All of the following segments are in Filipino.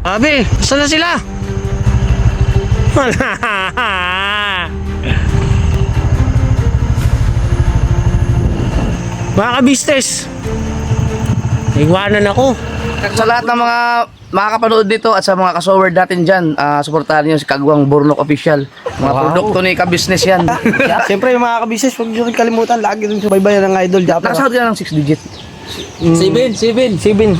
Abi, saan na sila? Mga ka-business, iwanan ako. Sa lahat ng mga makakapanood dito at sa mga kasower natin dyan, suportahan niyo si Kagwang Burnok Official. Mga Wow. produkto ni ka-business yan. Siyempre yung mga kabisnes, huwag nyo rin kalimutan, lagi rin subaybayan ng Idol Japper. Nakasahod ka ng 6 digit. 7.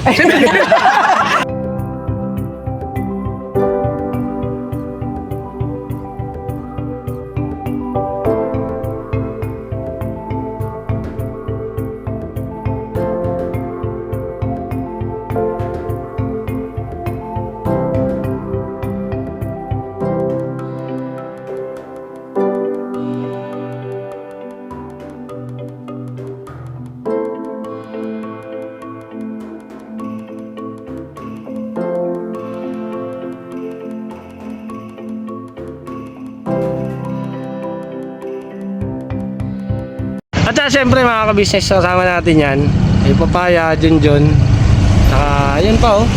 At siyempre mga ka-business, kasama natin yan. Ay Papaya, Junjun. Saka yan pa oh.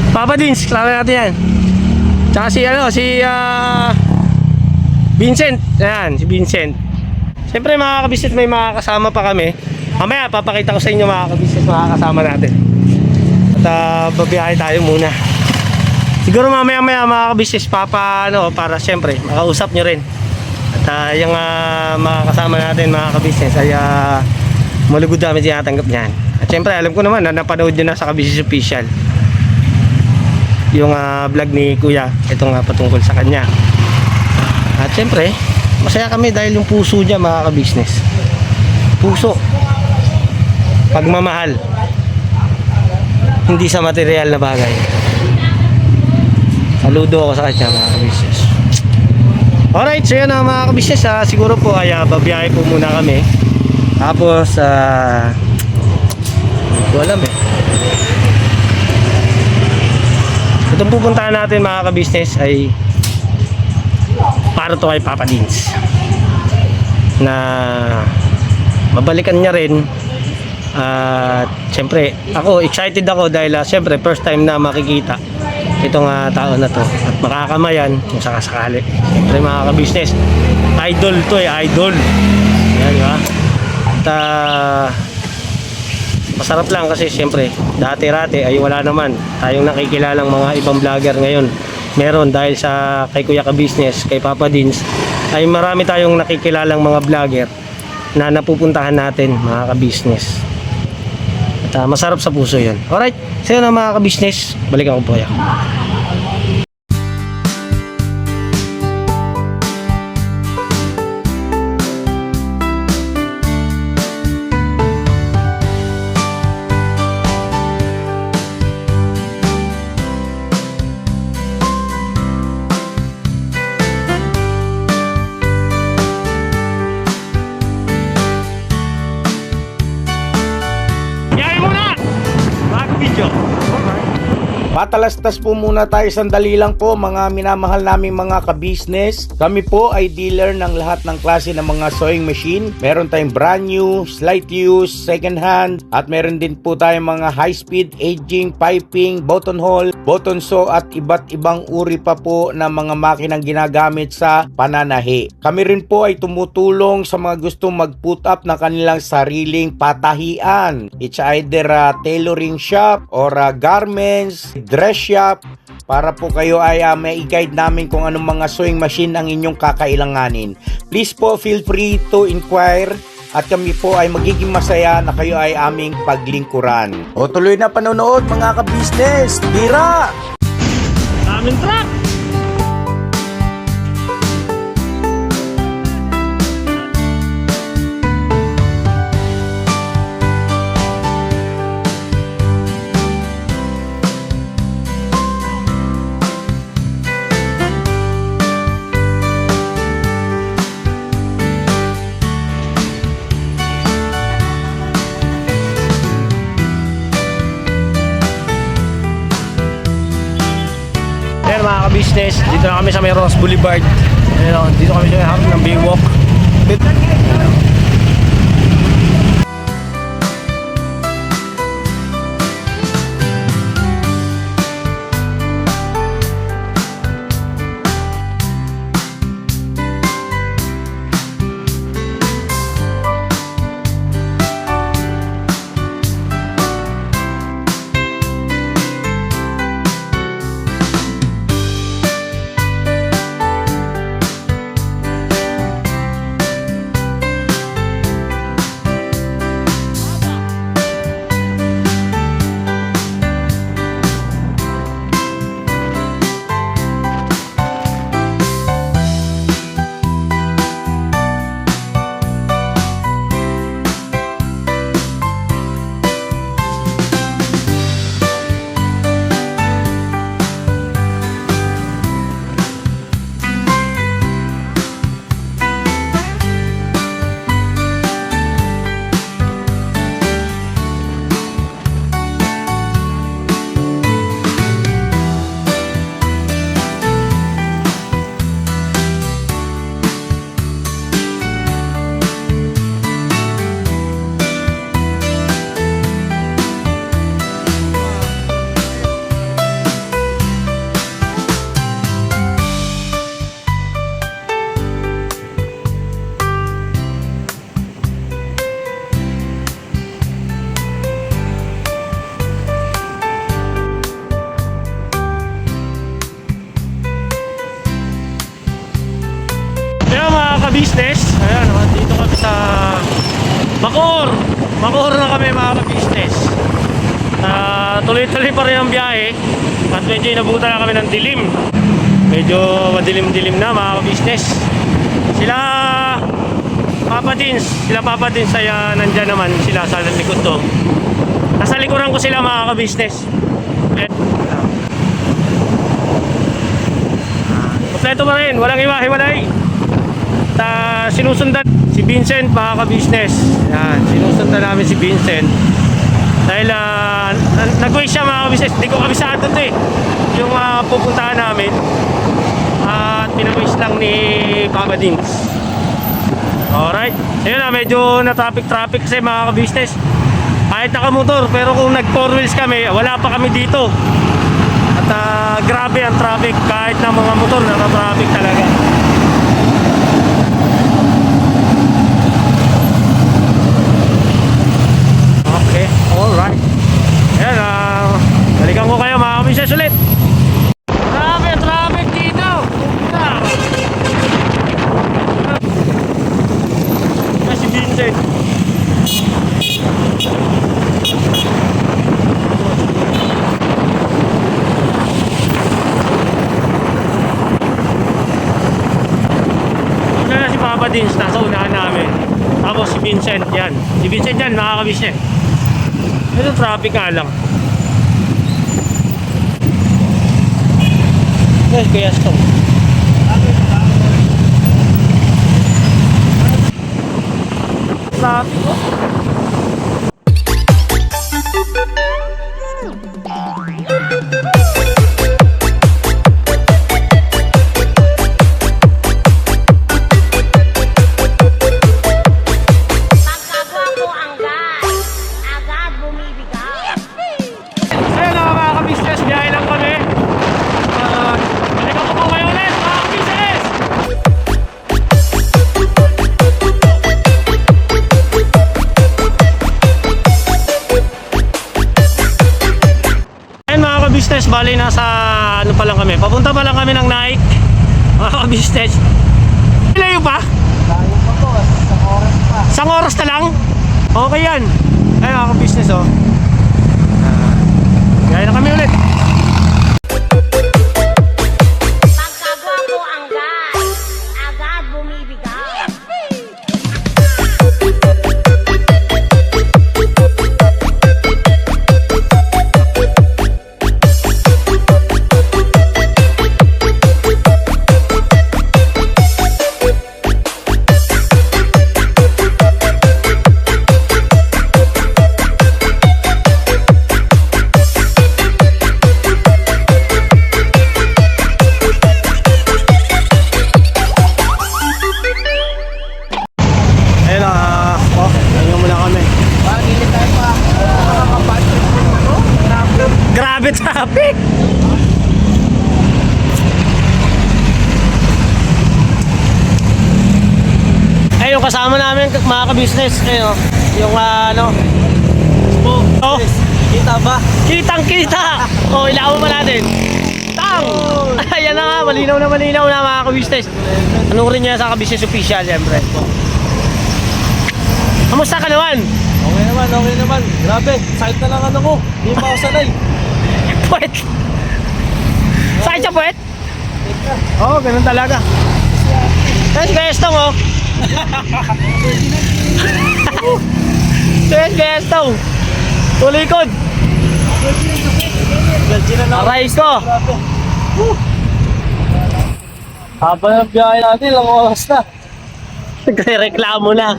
Papa Dins, kasama natin yan. Tsaka si Vincent. Ayan, si Vincent. Siyempre mga ka-business, may mga kasama pa kami. Mamaya papakita ko sa inyo mga ka-business, mga kasama natin. At babiyahe tayo muna. Siguro mamaya mga ka-business, para siyempre makausap nyo rin. At yung mga kasama natin mga ka-business ay malugod namin tinatanggap niyan. At syempre alam ko naman na napanood nyo na sa Ka-Business Official yung vlog ni Kuya, itong patungkol sa kanya. At syempre masaya kami dahil yung puso niya mga ka-business, puso, pagmamahal, hindi sa material na bagay. Saludo ako sa kanya mga ka-business. Alright, so yun mga ka-business, siguro po ay babiyahe po muna kami. Tapos hindi ko alam eh. Itong pupuntahan natin mga ka-business ay para to kay Papa Dins, na mabalikan niya rin. At syempre ako excited ako dahil syempre first time na makikita itong tao na to at makakamayan kung sakasakali. Siyempre mga ka-business, idol to idol. Yan, di ba? At masarap lang kasi siyempre dati-rati ay wala naman tayong nakikilalang mga ibang vlogger. Ngayon meron dahil sa kay Kuya Ka-Business, kay Papa Dins, ay marami tayong nakikilalang mga vlogger na napupuntahan natin mga ka-business. At masarap sa puso yun. Alright, so yun mga ka-business, balikan ko po yan. Patalastas po muna tayo sandali lang po mga minamahal naming mga ka-business. Kami po ay dealer ng lahat ng klase ng mga sewing machine. Meron tayong brand new, slight use, second hand, at meron din po tayong mga high speed, aging, piping, button hole, button sew at iba't ibang uri pa po ng mga makinang ginagamit sa pananahi. Kami rin po ay tumutulong sa mga gustong mag-put up ng kanilang sariling patahian. It's either a tailoring shop or a garments, dress shop, para po kayo ay may i-guide namin kung anong mga sewing machine ang inyong kakailanganin. Please po feel free to inquire at kami po ay magiging masaya na kayo ay aming paglingkuran. O tuloy na panonood mga ka-business. Tira! Aming truck! Mga ka-business, dito na kami sa may Ross Boulevard. Ayun, dito kami sa harap ng Baywalk. ka-business. Ayan, dito kami sa Bacoor. Bacoor na kami mga ka-business. Tuloy-tuloy pa rin ang biyahe. At medyo inabutan na kami ng dilim. Medyo madilim-dilim na mga ka-business. Sila Papa Dins ay nandyan naman sila sa likod to. Nasa likuran ko sila mga ka-business. Kompleto pa rin, walang iwa-hiwalay. Sinusundan si Vincent mga ka-business. Yan, sinusundan namin si Vincent. Dahil nag-waste siya mga ka-business. Hindi ko kabisado ito eh. Yung pupuntahan namin. At pinag-waste lang ni Papa Dins. Alright. Ayun na, medyo na-traffic kasi mga ka-business. Kahit nakamotor, pero kung nag-4 wheels kami, wala pa kami dito. At grabe ang traffic. Kahit na mga motor, naka-traffic talaga. Okay, alright. Ayan, balikan ko kayo mga ka-business ulit. Grabe ang traffic dito. Si Vincent. Una na si Papa Dins, nasa unahan namin. Tapos si Vincent yan. Si Vincent yan, makakabis niya. Ito traffic nga lang. Kaya stop. Traffic ko. Pagkagawa ko ang gas, agad bumibigay. Ayun mga ka-business, biyahe lang kami. Balikan ko po kayo ulit mga ka-business. Ayun mga ka-business, bali nasa ano pa lang kami. Papunta pa lang kami ng Nike. Mga ka-business. Ilayo pa? Layo pa po, isang oras pa. Isang oras na lang? Okay yan. Ayun mga ka-business oh. Biyahe na kami ulit. Pagkagawa ko ang gas, agad bumibigay. Ayun ayun muna kami. Pagilid tayo pa. Grabe traffic! Eh, yung kasama namin mga ka-business, ayun, yung ano, oh, Kita ba? kitang-kita! Oh, ilawan pa natin. Tang! Ayan na nga, malinaw na mga ka-business. Ano rin niya sa ka-business official, siyempre. Kamusta ka naman? Okay naman. Grabe, sakit na lang ano ko. Hindi pa ako sanay. Puwet! Sakit sa puwet? Oo, ganun talaga. Yes, Bestong, oh. Yes, Bestong. Tulikod. Aray ko. Habang ang biyahe natin, ilang oras na. Nagre-reklamo na.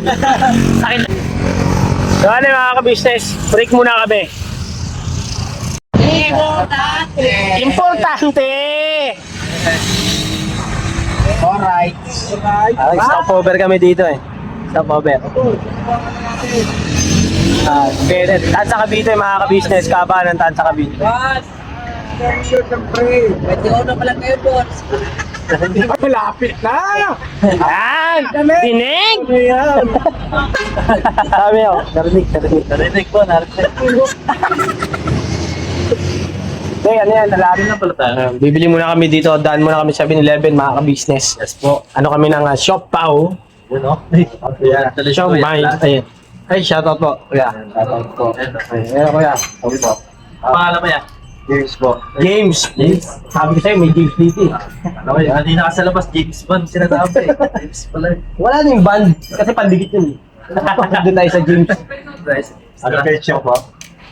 Sakit. So ano mga ka-business, break muna kami. Importante! Alright. Ay, stopover kami dito eh. Stopover. Tansa Cavite mga ka-business, kaba ng Tansa Cavite. Pwede ko na pala kayo, boss. Malapit na! Yan! Tinig! Sabi ako, narinig. Narinig po. Okay, ano yan, nalarin na pala tayo. Bibili muna kami dito, daan muna kami sa 7-Eleven mga ka-business. Yes po. Ano kami ng Shop Pao. Yun o. Kuya. Siya, mine. Ayun. Ay, shoutout po. Kuya. Shoutout po. Ayun, kuya. Sorry po. Pangalan mo yan? James po. James. Sabi ko sa'yo, may James dito eh. Ano kayo? Hindi na sa labas, James Bond sinasabi. James pala. Wala na yung band. Kasi pandikit yun eh. Doon tayo sa James. Ano page niyo po?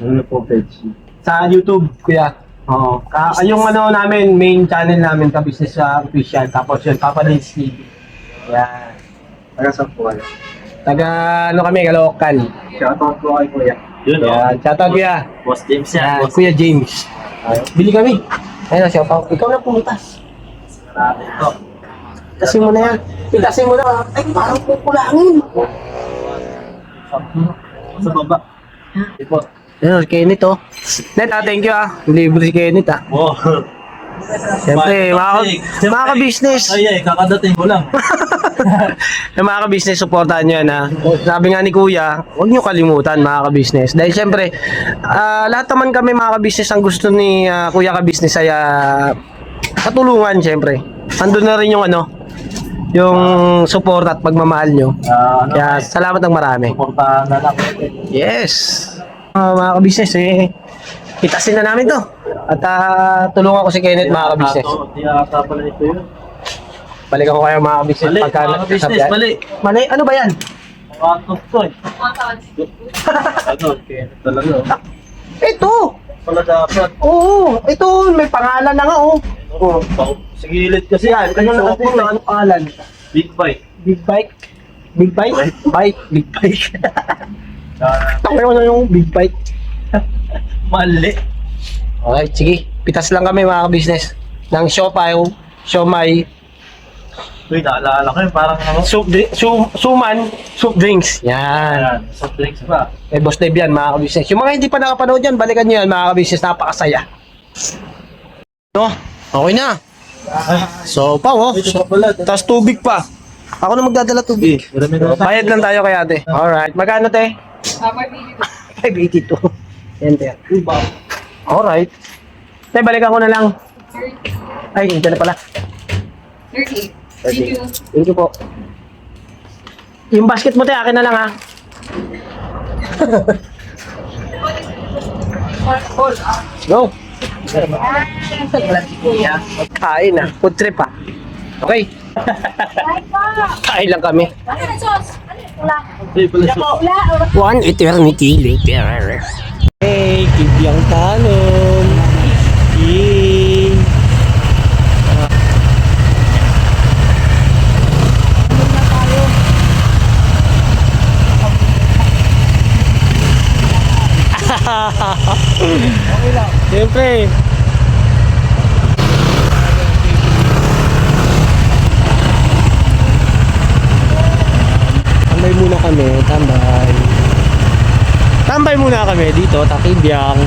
Ano po page? Sa YouTube, kuya. Oo. Yung ano namin, main channel namin, ka-business sa official. Tapos yun, Papa Dins TV. Yan. Taga saan po kayo? Taga, ano kami, Caloocan. Shoutout po kay Kuya. Yun o. Yan. Shoutout kuya. Boss James yan. Yan, Boss Kuya James. Bili kami. Ayun, shoutout. Ikaw na pumuntas. natin to. Pitasin mo na yan. Pitasin mo na. Ay, parang kukulangin. Sa baba. Ito. Ayun, Kenneth oh. Net, thank you Libre si Kenneth Wow. Siyempre, mga ka-business. Ay, kakadating ko lang. Yung mga ka-business, supportahan nyo yan Sabi nga ni Kuya, huwag nyo kalimutan mga ka-business. Dahil siyempre, lahat naman kami mga ka-business, ang gusto ni Kuya ka-business ay katulungan siyempre. Andun na rin yung yung support at pagmamahal nyo. Kaya salamat ng marami. Suportahan na lang. Yes! Mga ka-business itasin na namin to. At tulungan ko si Kenneth mga ka-business. Hindi ata pala ito yun. Balikan ko kayo mga ka-business. Mali, mga business, mali. Mali, ano ba yan? Mga to eh. Ano, kaya talaga. Ito! Pala dapat. Oo, ito may pangalan na nga Sa gilid kasi yan. Kanya na natin na anong pangalan? Big bite. Big bike? Big bike? Bike, big bike. Takay ko na yung big bike. Mali. Okay, sige. Pitas lang kami mga ka-business. Ng siomay, Uy, naalala ko yun. Parang ano. suman, soup drinks. Yan. Ayan, soft drinks pa. Kay Boss Dave yan, mga ka-business. Yung mga hindi pa nakapanood yan, balikan nyo yan, mga ka-business. Napakasaya. No? Okay na. So, Ito pa pala. Tapos tubig pa. Ako na magdadala tubig. Marami na. Bayad lang tayo kay ate. Alright. Magkano, te? 582. Yan, te. Alright. Te, balikan ko na lang. Ay, hindi na pala. 30. Thank you po. Yung basket mo, te, akin na lang, ha? Go. Kain na. Food trip, ha? Okay. Kain lang kami. Ano na sauce? Ano yung pula? Uy, pala siya. Pula o One eternity later. Hey, kibyang talon. Yay. Siyempre. Tambay muna kami, tambay. Tambay muna kami dito, Takibyang.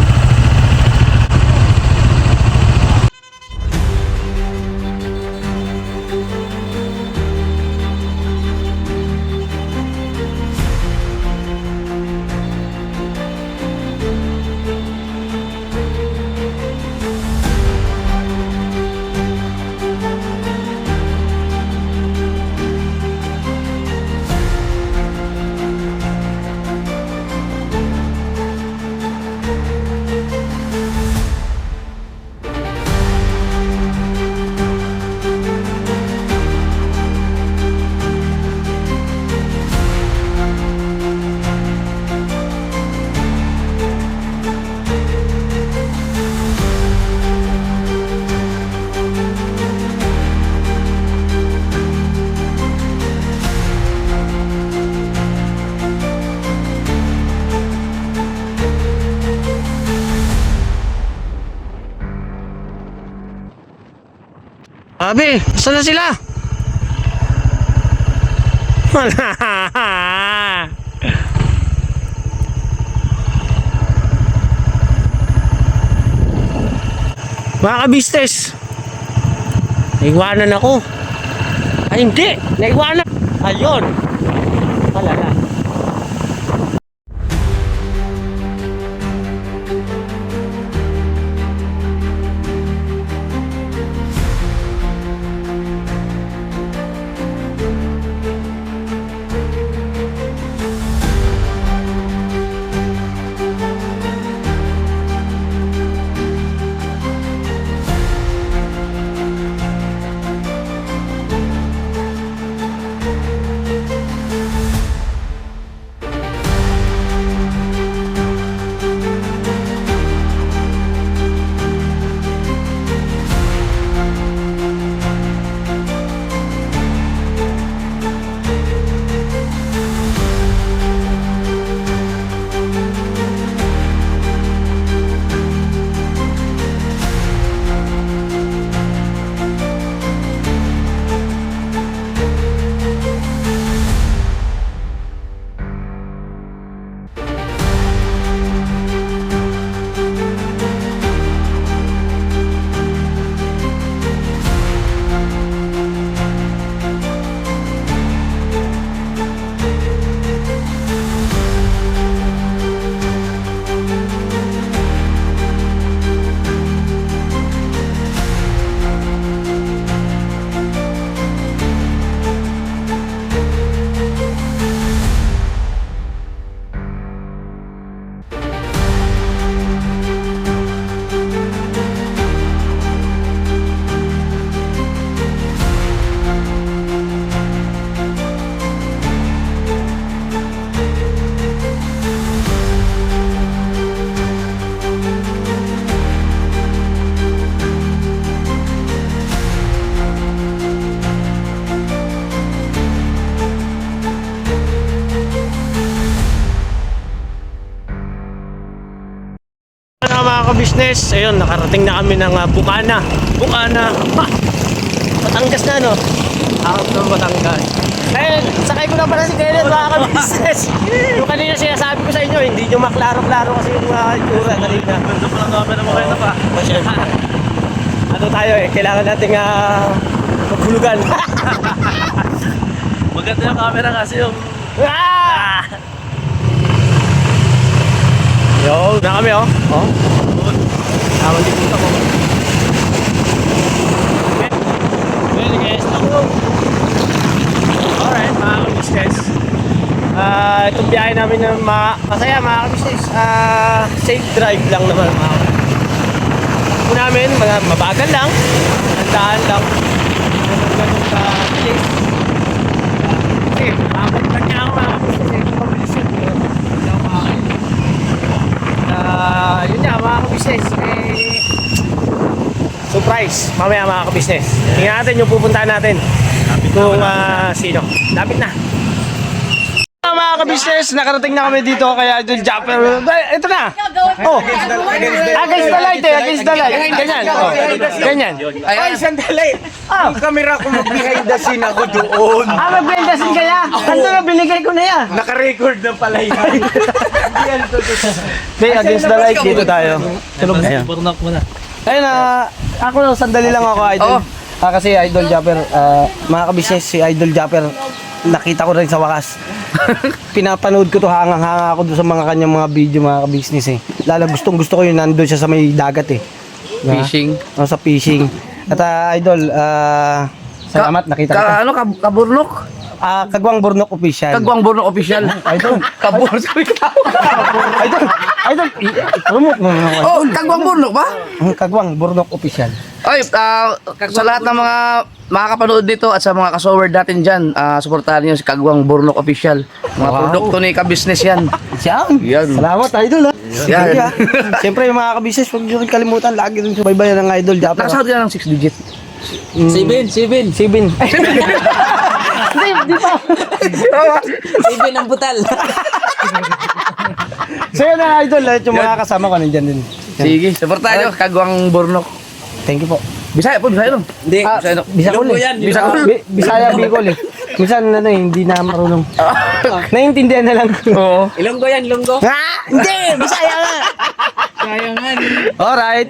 Abi, saan na sila? Wala. Mga ka-business, naiwanan ako. Ay hindi, naiwanan. Ayun. Wala na. business, ayun, nakarating na kami ng Bukana. Bukana, ha! Batangas na, no? Out ng Batangas. Eh, sakay ko na pala si Kenneth, mga ka-business. Yung kanina sinasabi ko sa inyo, hindi nyo maklaro-klaro kasi yung itsura kanina. Ganda pa lang camera mo kayo na pa. Ano tayo eh, kailangan nating maghulugan. Maganda yung camera kasi yung... Ah! Yo, na kami oh. Oh. Tawag din dito ko. Well guys, ako. Alright, mga ka-business. Itong biyahe namin na masaya mga ka-business. Safe drive lang naman mga ka-business. Namin, mabagal lang. Handaan lang. Ganun ka place. Kasi, makapagpag niya ako mga ka-business. Ito mabilis yun. Hindi ako makakain. Yun nga mga ka-business. Surprise. Mamaya mga ka-business. Tingnan natin yung pupuntahan natin. Kung sino. Lapit na. Mga ka-business, nakarating na kami dito kaya Idol Japper. Ito na. Oh. Against the light eh, against the light. Ganyan. Oh. Ganyan. Ay, sandali! Yung camera ko mag-behind the scene ako doon. Mag-behind the scene kaya? Ano na, binigay ko na yan. Naka-record na pala yan. Okay, against the light, dito tayo. Tulog na yan. Burnock mo na. Ayun ako sandali lang ako, Idol. Kasi Idol Japper, mga ka-business, si Idol Japper, nakita ko rin sa wakas. Pinapanood ko to, hangang-hanga ako doon sa mga kanyang mga video, mga ka-business eh. Lalo gusto ko yung nandun siya sa may dagat eh. Fishing. Sa fishing. At Idol, salamat, nakita kita. Ano, Kaburnok? Kagwang Burnok Official. Kagwang Burnok Official. Idol, Idol, promote mo naman. Oh, Kagwang Burnok ba? Kagwang Burnok Official. Ay, sa lahat ng mga makakapanood dito at sa mga kasoward natin dyan, suportahan niyo si Kagwang Burnok Official. Mga Wow. produkto ni ka-business yan. Siyam. Yan. Salamat, Idol. Yan. Yan. Siyempre, yung mga ka-business, huwag nyo rin kalimutan. Lagi rin subaybayan ng Idol Japper. Nakasahod ka ng 6 digit. 7. Di pa. 7 ang butal. So yun na, Idol. Yung mga kasama ko, nandyan din. Sige, suportahan niyo Kagwang Burnok. Thank you po. Bisaya po, Bisaya nun. Hindi. Bisakol eh. Bisaya, Bicol eh. Minsan hindi na marunong. Naiintindihan na lang. Oo. Ilonggo yan, Ilonggo. Hindi! Bisaya nga! Kaya nga. Alright.